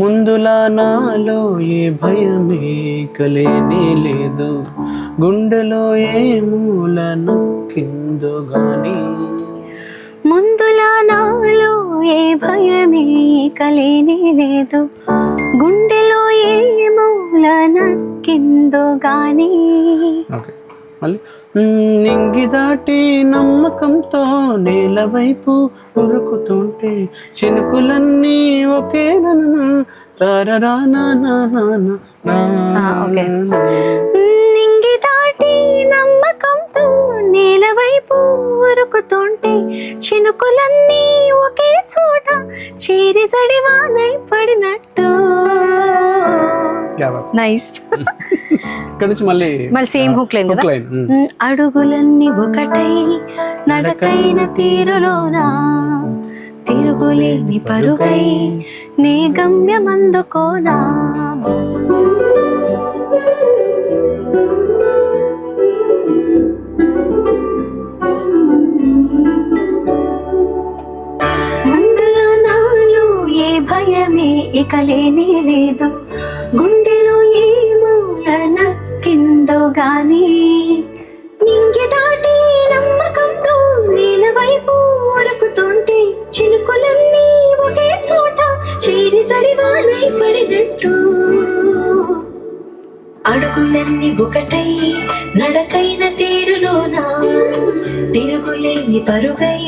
ముందులా నాలో ఏ భయమే కలేనే లేదు, గుండెలో ఏ మూల నొక్కిందో గాని. ముందులా నాలో ఏ భయమే కలేనే లేదు, గుండెలో ఏ మూల నక్కిందో గాని. ఓకే మళ్ళీ. నింగి దాటి నమ్మకంతో నేల వైపు ఉరుకుతుంటే చినుకులన్నీ ఒకే నింగి దాటి నమ్మకంతో నేల వైపు ఉరుకుతుంటే చినుకులన్నీ ఒకే చోట చేరి జడివానై పడినట్టు. నైస్. ఇక్కడ నుంచి మళ్ళీ సేమ్ హుక్ లైన్ కదా. అడుగులన్నీ ఒకటై నడకైన తీరులోనా, తిరుగులేని పరుగై నీ గమ్యమందుకోనా. ముందులా నాలో ఏ భయమే ఇక లేనే లేదు, గుండెలో ఏ మూల నక్కిందో గాని. నింగి దాటి నమ్మకంతో నేల వైపు వరకుతుంటే చినుకులన్నీ ఒకే చోట చేరి జడివానై పడినట్టు. అడుగులన్నీ ఒకటై నడకైన తీరులోనా, తిరుగులేని పరుగై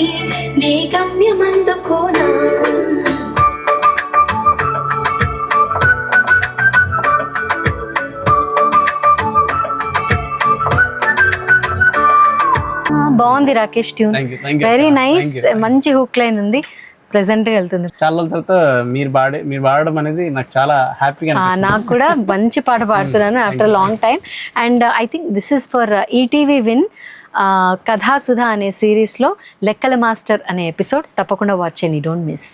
నీ గమ్యమందుకోనా. బాగుంది రాకేష్ ట్యూన్, వెరీ నైస్. మంచి హుక్ లైన్ ఉంది, ప్రెసెంట్ గా వెళ్తుంది. చాలా తర్వాత మీరు పాడడం అనేది నాకు చాలా హ్యాపీగా. నాకు కూడా మంచి పాట పాడుతున్నాను after long time. And I think this is for ETV win Kathasudha అనే సిరీస్ లో లెక్కల మాస్టర్ అనే ఎపిసోడ్ తప్పకుండా వాచ్ చేయండి, డోంట్ మిస్.